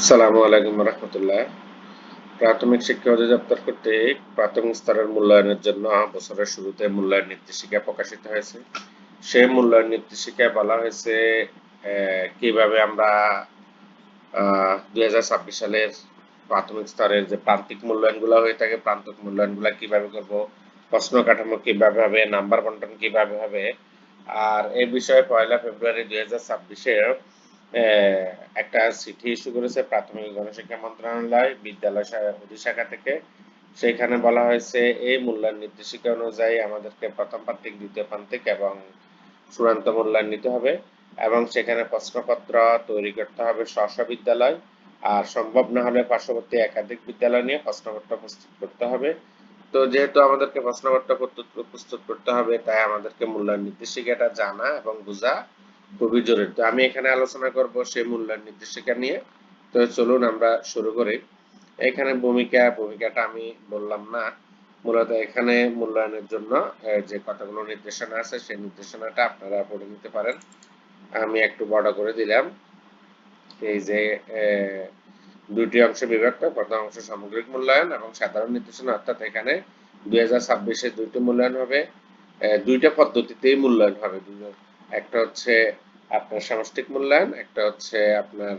সালামু আলাইকুম রহমতুল্লাহ। প্রাথমিক শিক্ষা অধিদপ্তর কর্তৃক প্রাথমিক স্তরের মূল্যায়নের জন্য বছরের শুরুতে মূল্যায়ন নির্দেশিকা প্রকাশিত হয়েছে। সেই মূল্যায়ন নির্দেশিকায় বলা হয়েছে কিভাবে আমরা 2026 সালের প্রাথমিক স্তরের যে প্রান্তিক মূল্যায়নগুলো হয়ে থাকে, প্রান্তিক মূল্যায়নগুলো কিভাবে করব, প্রশ্ন কাঠামো কিভাবে হবে, নাম্বার বন্টন কিভাবে হবে। আর এই বিষয়ে 1 ফেব্রুয়ারি 2026-এ একটা চিঠি ইস্যু করেছে প্রাথমিক গণশিক্ষা মন্ত্রণালয় বিদ্যালয় অধিশাখা থেকে। সেখানে বলা হয়েছে এই মূল্যায়ন নির্দেশিকা অনুযায়ী আমাদেরকে প্রথম প্রান্তিক, দ্বিতীয় প্রান্তিক এবং চূড়ান্ত মূল্যায়ন নিতে হবে এবং সেখানে প্রশ্নপত্র তৈরি করতে হবে স্ব বিদ্যালয়, আর সম্ভব না হলে পার্শ্ববর্তী একাধিক বিদ্যালয় নিয়ে প্রশ্নপত্র প্রস্তুত করতে হবে। তো যেহেতু আমাদেরকে প্রশ্নপত্র প্রস্তুত করতে হবে, তাই আমাদেরকে মূল্যায়ন নির্দেশিকাটা জানা এবং বোঝা খুবই জরুরি। তো আমি এখানে আলোচনা করব সেই মূল্যায়ন নির্দেশিকা নিয়ে। তো চলুন আমরা শুরু করি। এখানে ভূমিকাটা আমি বললাম না। মূলত এখানে মূল্যায়নের জন্য যে কতগুলো নির্দেশনা আছে সেই নির্দেশনাটা আপনারা পড়ে নিতে পারেন। আমি একটু বড় করে দিলাম। এই যে দুটি অংশে বিভক্ত, প্রথম অংশ সামগ্রিক মূল্যায়ন এবং সাধারণ নির্দেশনা, অর্থাৎ এখানে 2026-এ দুইটি মূল্যায়ন হবে, দুইটা পদ্ধতিতেই মূল্যায়ন হবে। একটা হচ্ছে আপনার সামষ্টিক মূল্যায়ন, একটা হচ্ছে আপনার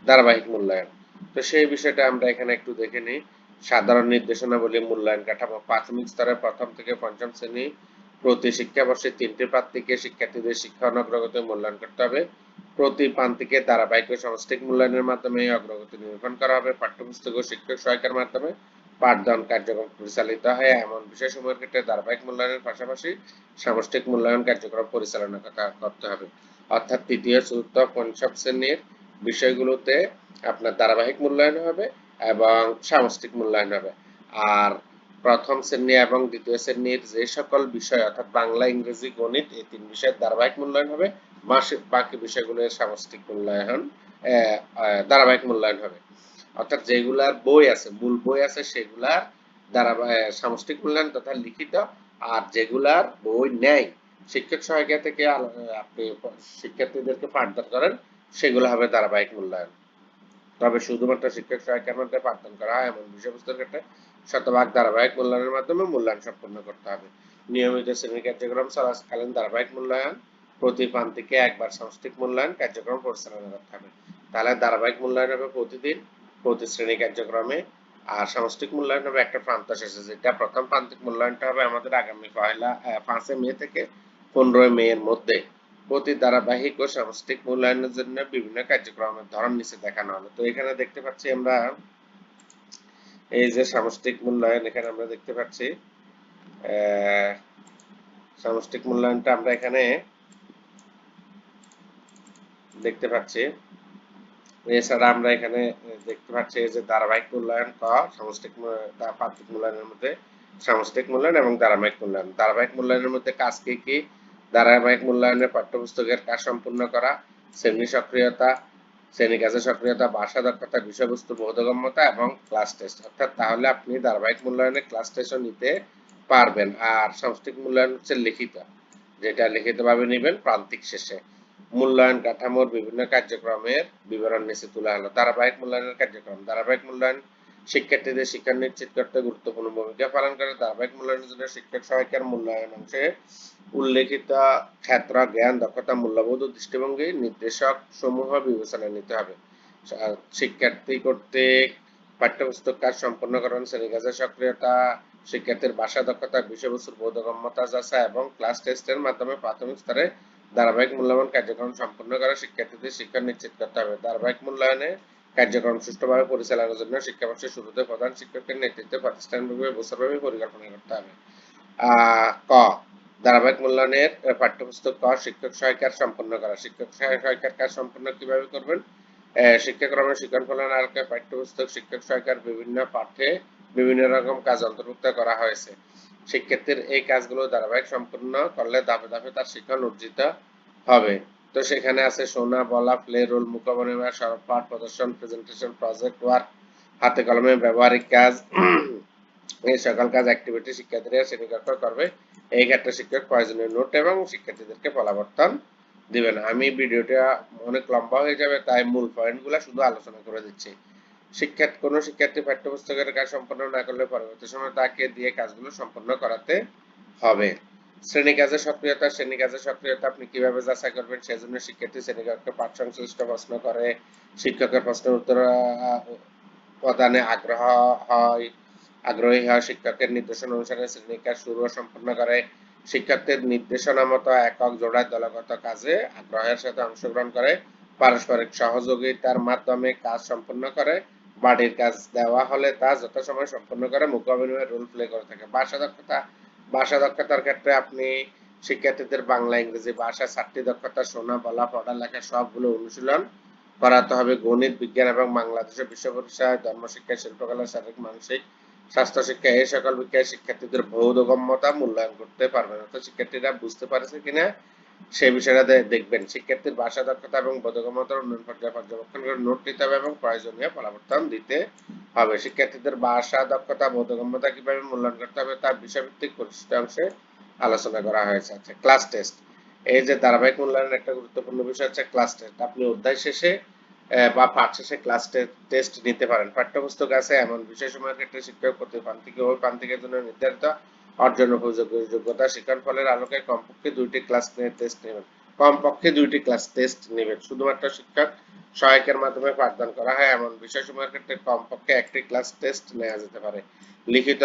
ধারাবাহিক মূল্যায়ন। তো সেই বিষয়টা আমরা এখানে একটু দেখে নিই। সাধারণ নির্দেশনাবলী মূল্যায়ন কাঠামো প্রাথমিক স্তরে প্রথম থেকে পঞ্চম শ্রেণী প্রতি শিক্ষাবর্ষে 3টি প্রান্তিকে শিক্ষার্থীদের শিক্ষা অগ্রগতি মূল্যায়ন করতে হবে। প্রতি প্রান্তিকে ধারাবাহিক ও সামষ্টিক মূল্যায়নের মাধ্যমে এই অগ্রগতি নিরূপণ করা হবে। পাঠ্যপুস্তক ও শিক্ষক সহায়িকার মাধ্যমে পাঠদান কার্যক্রম পরিচালিত হয়। এমন বিষয়সমূহের ক্ষেত্রে ধারাবাহিক মূল্যায়নের পাশাপাশি সামষ্টিক মূল্যায়ন কার্যক্রম পরিচালনা করতে হবে। অর্থাৎ তৃতীয়, চতুর্থ, পঞ্চম শ্রেণীর বিষয়গুলোতে আপনার ধারাবাহিক মূল্যায়ন হবে এবং সামষ্টিক মূল্যায়ন হবে। আর প্রথম শ্রেণী এবং দ্বিতীয় শ্রেণীর যে সকল বিষয় অর্থাৎ বাংলা, ইংরেজি, গণিত এই 3 বিষয়ের ধারাবাহিক মূল্যায়ন হবে। বাকি বিষয়গুলোর সামষ্টিক মূল্যায়ন ধারাবাহিক মূল্যায়ন হবে। অর্থাৎ যেগুলার বই আছে, মূল বই আছে, সেগুলার সামষ্টিক মূল্যায়ন তথা লিখিত, আর যেগুলার বই নেই, শিক্ষক সহায়িকা থেকে আপনি শিক্ষার্থীদেরকে পাঠদান করেন, সেগুলো হবে ধারাবাহিক মূল্যায়ন। তবে শুধুমাত্র শিক্ষক সহায়িকার মধ্যে পাঠদান করা হয় এমন বিষয়বস্তুর ক্ষেত্রে শতভাগ ধারাবাহিক মূল্যায়নের মাধ্যমে মূল্যায়ন সম্পন্ন করতে হবে। নিয়মিত শ্রেণী কার্যক্রম চলাকালীন ধারাবাহিক মূল্যায়ন, প্রতি প্রান্তিকে একবার সামষ্টিক মূল্যায়ন কার্যক্রম পরিচালনা করতে হবে। তাহলে ধারাবাহিক মূল্যায়ন হবে প্রতিদিন প্রতি শ্রেণী কার্যক্রমে, আর সামষ্টিক মূল্যায়ন হবে একটা প্রান্ত শেষে, যেটা প্রথম প্রান্তিক মূল্যায়নটা হবে আমাদের আগামী 5 মে থেকে 15 মে এর মধ্যে। প্রতি ধারাবাহিক ও সামষ্টিক মূল্যায়নের জন্য বিভিন্ন কার্যক্রমের ধরন নিচে দেখানো হলো। তো এখানে দেখতে পাচ্ছি আমরা এই যে সামষ্টিক মূল্যায়ন, এখানে আমরা দেখতে পাচ্ছি সামষ্টিক মূল্যায়নটা আমরা এখানে দেখতে পাচ্ছি। এছাড়া আমরা এখানে দেখতে পাচ্ছি যে ধারাবাহিক মূল্যায়ন সামষ্টিক প্রান্তিক মূল্যায়নের মধ্যে সামষ্টিক মূল্যায়ন এবং ধারাবাহিক মূল্যায়ন। ধারাবাহিক মূল্যায়নের মধ্যে কাজ কি? ধারাবাহিক মূল্যায়নে পাঠ্যপুস্তকের কাজ সম্পূর্ণ করা, শ্রেণী সক্রিয়তা, শ্রেণী কাজের সক্রিয়তা, ভাষা দক্ষতা, বিষয়বস্তু বোধগম্যতা এবং ক্লাস টেস্ট। অর্থাৎ তাহলে আপনি ধারাবাহিক মূল্যায়নে ক্লাস টেস্টও নিতে পারবেন। আর সামষ্টিক মূল্যায়ন হচ্ছে লিখিত, যেটা লিখিতভাবে নেবেন প্রান্তিক শেষে। মূল্যায়ন কাঠামোর বিভিন্ন কার্যক্রমের বিবরণ নিচে তোলা হলো। ধারাবাহিক মূল্যায়নের কার্যক্রম। ধারাবাহিক মূল্যায়ন শিক্ষার্থীদের শিক্ষা নিশ্চিত করতে গুরুত্বপূর্ণ ভূমিকা পালন করে। ধারাবাহিক মূল্যায়নের জন্য শিক্ষক সহায়িকার মূল্যায়ন অংশে উল্লেখিত ক্ষেত্র, জ্ঞান, দক্ষতা, মূল্যবোধ ও দৃষ্টিভঙ্গি নির্দেশক সমূহ বিবেচনায় নিতে হবে। শিক্ষার্থী কর্তৃক পাঠ্যপুস্তক কাজ সম্পূর্ণকরণ, শ্রেণী কাজের সক্রিয়তা, শিক্ষার্থীর ভাষা দক্ষতা, বিষয়বস্তুর বোধগম্যতা যাচাই এবং ক্লাস টেস্টের মাধ্যমে প্রাথমিক স্তরে ধারাবাহিক মূল্যায়ন কার্যক্রম সম্পন্ন করে শিক্ষার্থীদের শিক্ষা নিশ্চিত করতে হবে। ধারাবাহিক মূল্যায়নে কার্যক্রম সুষ্ঠুভাবে পরিচালনার জন্য শিক্ষাবর্ষের শুরুতে প্রধান শিক্ষকের নেতৃত্বে প্রতিষ্ঠানভাবে বছরব্যাপী পরিকল্পনা করতে হবে। ক ধারাবাহিক মূল্যায়নের পাঠ্যপুস্তক শিক্ষক সহায়িকার সম্পন্ন করা। শিক্ষক সহায়িকার কাজ সম্পন্ন কিভাবে করবেন? শিক্ষাক্রমে শিক্ষণ ফলন আলোকে পাঠ্যপুস্তক শিক্ষক সহায়িকার বিভিন্ন পাঠ্যে বিভিন্ন রকম কাজ অন্তর্ভুক্ত করা হয়েছে। শিক্ষার্থীর এই কাজগুলো ধারাবাহিক সম্পন্ন করলে ধাপে ধাপে তার শিক্ষণ অর্জিত হবে। তো সেখানে আছে শোনা, বলা, প্লে রোল, মুখবর্ণনা, সরব পাঠ প্রদর্শন, প্রেজেন্টেশন, প্রজেক্ট ওয়ার্ক, হাতে কলমে ব্যবহারিক কাজ। এই সকল কাজ অ্যাক্টিভিটি শিক্ষার্থীরা শ্রেণীকক্ষ করবে। এই ক্ষেত্রে শিক্ষক প্রয়োজনীয় নোট এবং শিক্ষার্থীদেরকে ফলাবর্তন দিবেন। আমি ভিডিওটা অনেক লম্বা হয়ে যাবে, তাই মূল পয়েন্টগুলো শুধু আলোচনা করে দিচ্ছি। কোনো শিক্ষার্থী পাঠ্যপুস্তকের কাজ সম্পন্ন না করলে পরবর্তী সময় তাকে দিয়ে কাজগুলো সম্পন্ন করাতে হবে। শ্রেণী কাজের সক্রিয়তা আপনি কিভাবে যাচাই করবেন? সেজন্য শিক্ষার্থী শ্রেণীকক্ষে পাঠ সংশ্লিষ্ট প্রশ্ন করে, শিক্ষকের প্রশ্নের উত্তর প্রদানে আগ্রহী হয়, শিক্ষকের নির্দেশনা অনুসারে শ্রেণী কাজ শুরু ও সম্পন্ন করে, শিক্ষার্থীর নির্দেশনা মতো একক জোড়ায় দলগত কাজে আগ্রহের সাথে অংশগ্রহণ করে, পারস্পরিক সহযোগিতার মাধ্যমে কাজ সম্পন্ন করে, বাড়ির কাজ দেওয়া হলে তা যথাসময়ে সম্পন্ন করে, মুখ বিনিময়ে রোল প্লে করে থাকে। ভাষা দক্ষতার ক্ষেত্রে আপনি শিক্ষার্থীদের বাংলা, ইংরেজি ভাষা 4টি দক্ষতা শোনা, বলা, পড়া, লেখা সবগুলো অনুশীলন করাতে হবে। গণিত, বিজ্ঞান এবং বাংলাদেশের বিশ্ব পরিচয়, ধর্মশিক্ষা, শিল্পকলা, শারীরিক, মানসিক স্বাস্থ্য শিক্ষা এই সকল বিষয়ে শিক্ষার্থীদের বোধগম্যতা মূল্যায়ন করতে পারবেন। অর্থাৎ শিক্ষার্থীরা বুঝতে পারছে কিনা সেই বিষয়টা দেখবেন। শিক্ষার্থীর ভাষা দক্ষতা এবং বোধগম্যতার উন্নয়ন পর্যায়ে পর্যবেক্ষণ করে নোট নিতে হবে এবং প্রয়োজনীয় পরিবর্তন দিতে হবে। শিক্ষার্থীদের ভাষা দক্ষতা বোধগম্যতা কিভাবে মূল্যায়ন করতে হবে তার বিষয়ভিত্তিক পরিশিষ্ট অংশে আলোচনা করা হয়েছে। আচ্ছা, ক্লাস টেস্ট। এই যে ধারাবাহিক মূল্যায়নের একটা গুরুত্বপূর্ণ বিষয় হচ্ছে ক্লাস টেস্ট। আপনি অধ্যায় শেষে বা পাঠ শেষে ক্লাস টেস্ট নিতে পারেন। পাঠ্যপুস্তক আছে এমন বিষয়সমূহের ক্ষেত্রে শিক্ষক প্রতিপ্রান্তিকে ওই প্রান্তিকের জন্য নির্ধারিত অর্জন উপযোগ্য যোগ্যতা শিক্ষণ ফলের আলোকে কমপক্ষে 2টি ক্লাস টেস্ট নেবেন। কমপক্ষে 2টি ক্লাস টেস্ট নেবেন। শুধুমাত্র শিক্ষক সহায়কের মাধ্যমে পাঠদান করা হয় এমন বিষয়সমূহের ক্ষেত্রে কমপক্ষে 1টি ক্লাস টেস্ট নেওয়া যেতে পারে। লিখিত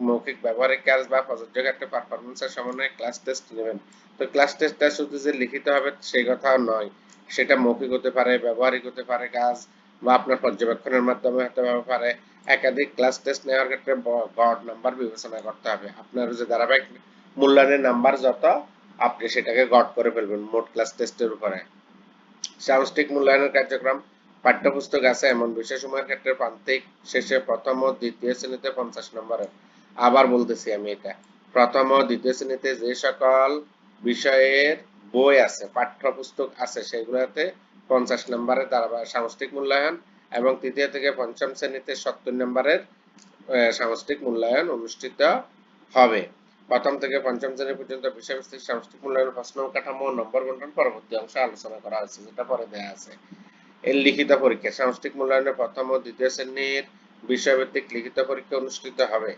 মৌখিক ব্যবহারিক কাজ বা প্রযোজ্য ক্ষেত্রে পারফরমেন্সের সমন্বয়ে ক্লাস টেস্ট নেবেন। তো ক্লাস টেস্টটা শুধু যে লিখিত হবে সেই কথাও নয়, সেটা মৌখিক হতে পারে, ব্যবহারিক হতে পারে কাজ, বা আপনার পর্যবেক্ষণের মাধ্যমে হতে পারে। একাধিক ক্লাস টেস্ট নেওয়ার ক্ষেত্রে গড় নাম্বার বিবেচনা করতে হবে। আপনার যে ধারাবাহিক মূল্যায়নের নাম্বার যত, আপনি সেটাকে গড় করে ফেলবেন মোট ক্লাস টেস্টের উপরে। সামষ্টিক মূল্যায়নের কার্যক্রম। পাঠ্যপুস্তক আছে এমন বিষয়সমূহের ক্ষেত্রে প্রান্তিক শেষে প্রথম ও দ্বিতীয় শ্রেণীতে 50 নম্বরের, আবার বলতেছি আমি এটা, প্রথম ও দ্বিতীয় শ্রেণীতে যে সকল বিষয়ের বই আছে, পাঠ্যপুস্তক আছে, সেগুলোতে 50 নম্বরের সামষ্টিক মূল্যায়ন, এবং তৃতীয় থেকে পঞ্চম শ্রেণীতে 70 নম্বরের সামষ্টিক মূল্যায়ন অনুষ্ঠিত হবে। প্রথম থেকে পঞ্চম শ্রেণী পর্যন্ত বিষয়ভিত্তিক সামষ্টিক মূল্যায়ন প্রশ্ন কাঠামো ও নম্বর বন্টন পরবর্তী অংশে আলোচনা করা হয়েছে, যেটা পরে দেয়া আছে। এর লিখিত পরীক্ষা। সামষ্টিক মূল্যায়নের প্রথম ও দ্বিতীয় শ্রেণীর বিষয়ভিত্তিক লিখিত পরীক্ষা অনুষ্ঠিত হবে।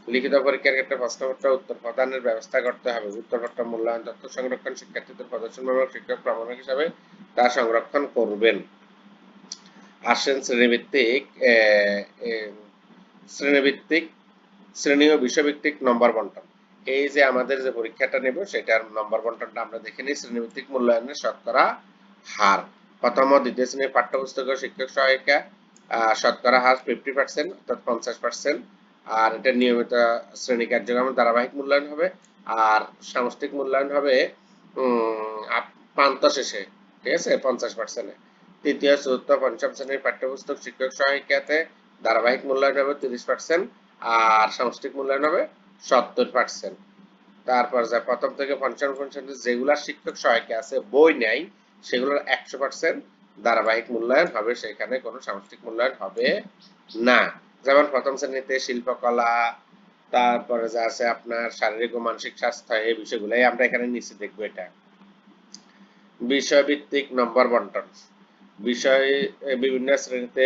লিখিত পরীক্ষার ক্ষেত্রে প্রশ্নপত্র উত্তর প্রদানের ব্যবস্থা করতে হবে। উত্তরপত্র মূল্যায়ন তথ্য সংরক্ষণ শিক্ষার্থীদের প্রদর্শনমূলক শিক্ষক প্রমাণক হিসাবে তা সংরক্ষণ করবেন। আসেন শ্রেণীভিত্তিক শ্রেণী ও বিষয়ভিত্তিক নম্বর বন্টন। এই যে আমাদের যে পরীক্ষাটা নেব সেটার নম্বর বন্টনটা আমরা দেখে নিই। শ্রেণীভিত্তিক মূল্যায়নের শতকরা হার। প্রথম ও দ্বিতীয় শ্রেণীর পাঠ্যপুস্তক ও শিক্ষক সহায়িকা শতকরা হার 50%, অর্থাৎ 50%। আর এটা নিয়মিত শ্রেণী কার্যক্রমের ধারাবাহিক মূল্যায়ন হবে। আর সামষ্টিক মূল্যায়ন হবে প্রান্ত শেষে, ঠিক আছে, 50%। তৃতীয়, চতুর্থ, পঞ্চম শ্রেণীর পাঠ্যপুস্তক শিক্ষক সহায়িকাতে ধারাবাহিক মূল্যায়ন হবে 30%, আর সামষ্টিক মূল্যায়ন হবে 70%। তারপর যা প্রথম থেকে পঞ্চম শ্রেণীতে যেগুলা শিক্ষক সহায়িকা আছে বই নেই, সেগুলোর 100% ধারাবাহিক মূল্যায়ন হবে, সেখানে কোনো সামষ্টিক মূল্যায়ন হবে না। যেমন প্রথম শ্রেণীতে শিল্পকলা, তারপরে যা আছে আপনার শারীরিক ও মানসিক স্বাস্থ্য, এই বিষয়গুলাই আমরা এখানে নিচে দেখবো। এটা বিষয়ভিত্তিক নম্বর বন্টন। বিভিন্ন শ্রেণীতে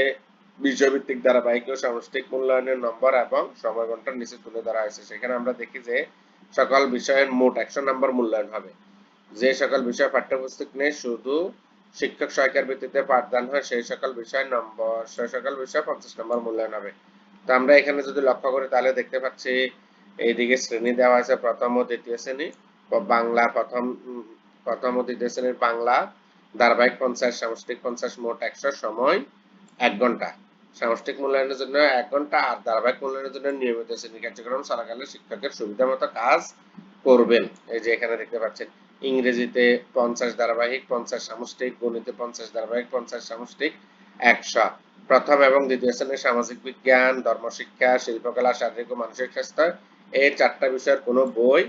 বিষয়ভিত্তিক ধারাবাহিক ও সামষ্টিক মূল্যায়নের নম্বর এবং সময় বন্টন নিচে তুলে ধরা হয়েছে। সেখানে আমরা দেখি যে সকল বিষয়ের মোট 100 নম্বর মূল্যায়ন হবে। যে সকল বিষয় পাঠ্যপুস্তক নেই, শুধু শিক্ষক সহায়িকার ভিত্তিতে পাঠদান হয়, সেই সকল বিষয় 50 নম্বর মূল্যায়ন হবে। তো আমরা এখানে যদি লক্ষ্য করি তাহলে দেখতে পাচ্ছি এইদিকে শ্রেণী দেওয়া আছে প্রথম ও দ্বিতীয় শ্রেণী। বাংলা প্রথম ও দ্বিতীয় শ্রেণীর বাংলা ধারাবাহিক 50, সামষ্টিক 50, মোট 100, সময় 1 ঘন্টা। সামষ্টিক মূল্যায়নের জন্য 1 ঘন্টা, আর ধারাবাহিক মূল্যায়নের জন্য নিয়মিত শ্রেণী কার্যক্রম চলাকালে শিক্ষকের সুবিধা মতো কাজ করবেন। এই যে এখানে দেখতে পাচ্ছেন ইংরেজিতে 50 ধারাবাহিক, 50 সামষ্টিক, গণিতে 50 ধারাবাহিক, 50 সামষ্টিক, 100। প্রথম এবং দ্বিতীয় শ্রেণীর সামাজিক বিজ্ঞান, ধর্মশিক্ষা, শিল্পকলা, শারীরিক ও মানসিক স্বাস্থ্য, এই 4টা বিষয়ের কোনো বই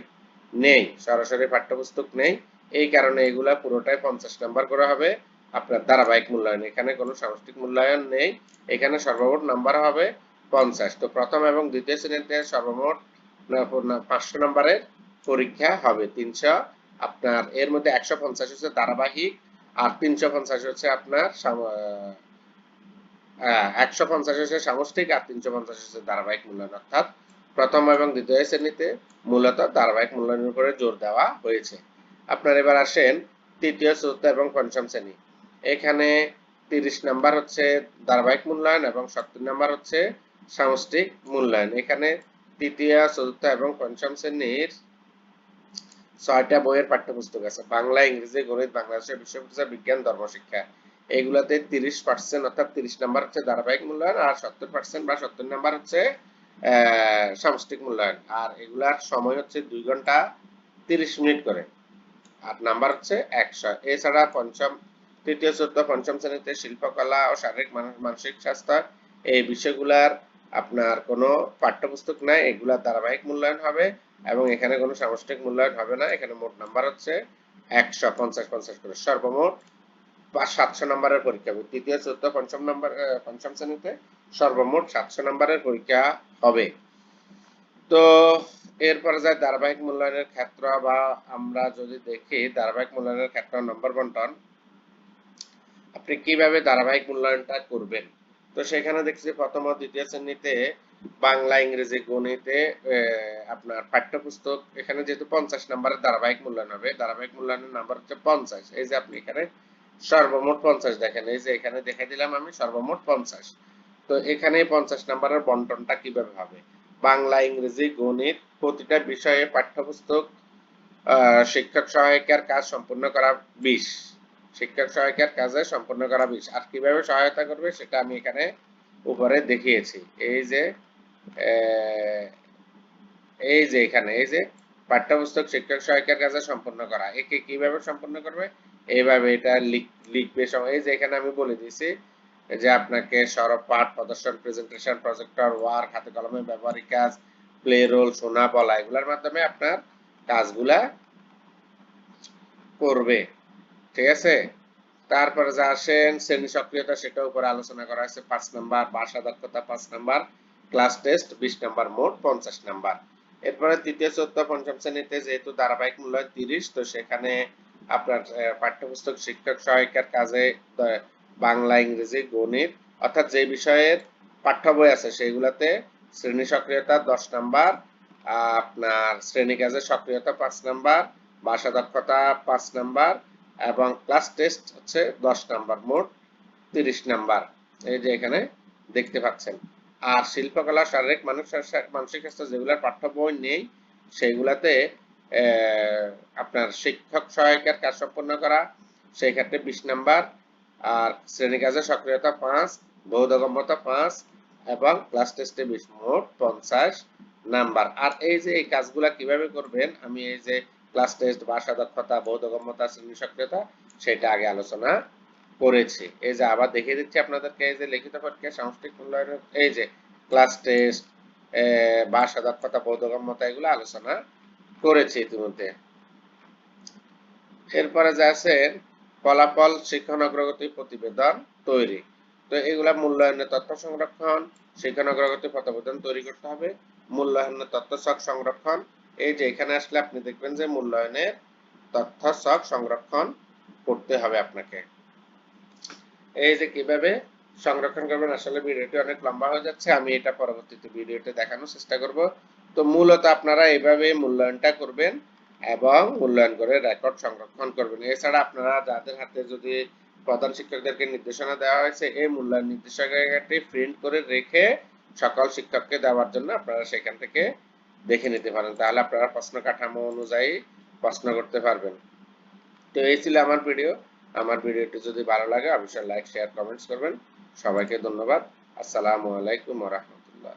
নেই, সরাসরি পাঠ্যপুস্তক নেই। এই কারণে এগুলা পুরোটাই 50 নাম্বার করে হবে আপনার ধারাবাহিক মূল্যায়ন। এখানে কোনো সামষ্টিক মূল্যায়ন নেই, এখানে সর্বমোট নাম্বার হবে 50। তো প্রথম এবং দ্বিতীয় শ্রেণীতে সর্বমোট 500 নাম্বারের পরীক্ষা হবে। আপনার এর মধ্যে 150 হচ্ছে ধারাবাহিক, আর 350 হচ্ছে আপনার 150 হচ্ছে সামষ্টিক, আর 350 হচ্ছে ধারাবাহিক মূল্যায়ন। অর্থাৎ প্রথম এবং দ্বিতীয় শ্রেণীতে মূলত ধারাবাহিক মূল্যায়নের উপরে জোর দেওয়া হয়েছে। আপনার এবার আসেন তৃতীয়, চতুর্থ এবং পঞ্চম শ্রেণী। এখানে 30 নাম্বার হচ্ছে ধারাবাহিক মূল্যায়ন এবং 70 নাম্বার হচ্ছে সামষ্টিক মূল্যায়ন। এখানে তৃতীয়, চতুর্থ এবং পঞ্চম শ্রেণীর 6টা বইয়ের পাঠ্যপুস্তক আছে। বাংলা, ইংরেজি, গণিত, বাংলাদেশের বিশ্ববিদ্যালয়, বিজ্ঞান, ধর্মশিক্ষা। এইগুলাতে 30% অর্থাৎ 30 নাম্বার হচ্ছে ধারাবাহিক মূল্যায়ন, আর 70% বা 70 নাম্বার হচ্ছে সামষ্টিক মূল্যায়ন। আর এগুলার সময় হচ্ছে 2 ঘন্টা 30 মিনিট করে, আর নাম্বার হচ্ছে 100। এছাড়া তৃতীয়, চতুর্থ, পঞ্চম শ্রেণীতে শিল্পকলা ও শারীরিক মানসিক স্বাস্থ্য এই বিষয়গুলার আপনার কোনো পাঠ্যপুস্তক নাই, এগুলা ধারাবাহিক মূল্যায়ন হবে এবং এখানে কোনো সামষ্টিক মূল্যায়ন হবে না। এখানে মোট নাম্বার হচ্ছে 150 করে, সর্বমোট 700 নম্বরের পরীক্ষা হবে। তৃতীয়, চতুর্থ, পঞ্চম শ্রেণীতে সর্বমোট 700 নম্বরের পরীক্ষা হবে। তো এরপরে যায় ধারাবাহিক মূল্যায়নের ক্ষেত্র, বা আমরা যদি দেখি ধারাবাহিক মূল্যায়নের ক্ষেত্র নম্বর বন্টন, আপনি কিভাবে ধারাবাহিক মূল্যায়নটা করবেন। তো সেখানে দেখছি প্রথম ও দ্বিতীয় শ্রেণীতে বাংলা, ইংরেজি, গণিতে আপনার পাঠ্যপুস্তক, এখানে যেহেতু 50 নম্বরের ধারাবাহিক মূল্যায়ন হবে, ধারাবাহিক মূল্যায়নের নাম্বার হচ্ছে 50। এই যে আপনি এখানে সর্বমোট 50 দেখেন, এই যে এখানে দেখে দিলাম আমি সর্বমোট 50। তো এখানে 50 নম্বরের বন্টনটা কিভাবে হবে। বাংলা, ইংরেজি, গণিত প্রতিটা বিষয়ে পাঠ্যপুস্তক শিক্ষক সহায়িকার কাজ সম্পূর্ণ করা 20, শিক্ষক সহায়িকার কাজে সম্পূর্ণ করা 20। আর কিভাবে সহায়তা করবে সেটা আমি এখানে উপরে দেখিয়েছি। এই যে এখানে এই যে পাঠ্যপুস্তক শিক্ষক সহায়িকার কাজে সম্পূর্ণ করা, একে কিভাবে সম্পূর্ণ করবে, এইভাবে এটা লিখবে। এই যে এখানে আমি বলে দিয়েছি যে আপনাকে সরব পাঠ, প্রদর্শন, প্রেজেন্টেশন, প্রজেক্টর ওয়ার্ক, হাতে কলমে ব্যবহারিক কাজ, প্লে রোল, শোনা বলা, এগুলোর মাধ্যমে আপনার কাজগুলা করবে। ঠিক আছে। তারপরে যা আসেন শ্রেণী সক্রিয়তা, সেটা উপরে আলোচনা করা হয়েছে 5 নাম্বার, ভাষা দক্ষতা 5 নাম্বার, ক্লাস টেস্ট 20 নাম্বার, মোট 50 নাম্বার। এরপরে তৃতীয়, চতুর্থ, পঞ্চম শ্রেণীতে যেহেতু ধারাবাহিক মূল্যায়ন 30, তো সেখানে আপনার পাঠ্যপুস্তক শিক্ষক সহায়িকার কাজে বাংলা, ইংরেজি, গণিত অর্থাৎ যে বিষয়ের পাঠ্য বই আছে সেইগুলাতে শ্রেণী সক্রিয়তা 10 নাম্বার, আপনার শ্রেণী কাজের সক্রিয়তা 5 নাম্বার, ভাষা দক্ষতা 5 নাম্বার এবং ক্লাস টেস্ট হচ্ছে 10 নাম্বার, মোট 30 নাম্বার। এই যে এখানে দেখতে পাচ্ছেন। আর শিল্পকলা, শারীরিক মানসিক স্বাস্থ্য যেগুলোর পাঠ্য বই নেই সেইগুলাতে আপনার শিক্ষক সহায়িকার কাজ সম্পন্ন করা, সেই ক্ষেত্রে 20 নাম্বার, আর শ্রেণী কাজের সক্রিয়তা 5, বোধগম্যতা 5 এবং ক্লাস টেস্টে 20, মোট 50 নাম্বার। আর এই যে এই কাজগুলা কিভাবে করবেন, আমি এই যে ক্লাস টেস্ট, ভাষা দক্ষতা, বোধগম্যতা, শ্রেণী সক্রিয়তা সেটা আগে আলোচনা করেছি। এই যে আবার দেখিয়ে দিচ্ছি আপনাদেরকে, এই যে লিখিত পরীক্ষা, সামষ্টিক মূল্যায়নের এই যে ক্লাস টেস্ট, ভাষা দক্ষতা, বোধগম্যতা এগুলো আলোচনা করেছি ইতিমধ্যে। এরপরে যা আছে ফলাফল, শিক্ষণ অগ্রগতি প্রতিবেদন তৈরি। তো এগুলা মূল্যায়নের তথ্য সংরক্ষণ, শিক্ষণ অগ্রগতি প্রতিবেদন তৈরি করতে হবে, মূল্যায়নের তথ্য ছক সংরক্ষণ। এই যে এখানে আসলে আপনি দেখবেন যে মূল্যায়নের তথ্য ছক সংরক্ষণ করতে হবে আপনাকে। এই যে কিভাবে সংরক্ষণ করবেন, আসলে ভিডিওটি অনেক লম্বা হয়ে যাচ্ছে, আমি এটা পরবর্তীতে ভিডিওতে দেখানোর চেষ্টা করব। তো মূলত আপনারা এইভাবে মূল্যায়নটা করবেন এবং মূল্যায়ন করে রেকর্ড সংরক্ষণ করবেন। এছাড়া আপনারা যাদের হাতে যদি প্রধান শিক্ষকদেরকে নির্দেশনা দেওয়া হয়েছে, এই মূল্যায়ন নির্দেশিকাটি প্রিন্ট করে রেখে সকল শিক্ষককে দেওয়ার জন্য আপনারা সেখান থেকে দেখে নিতে পারেন, তাহলে আপনারা প্রশ্ন কাঠামো অনুযায়ী প্রশ্ন করতে পারবেন। তো এই ছিল আমার ভিডিও। আমার ভিডিওটি যদি ভালো লাগে অবশ্যই লাইক, শেয়ার, কমেন্টস করবেন। সবাইকে ধন্যবাদ। আসসালামু আলাইকুম ওয়া রাহমাতুল্লাহ।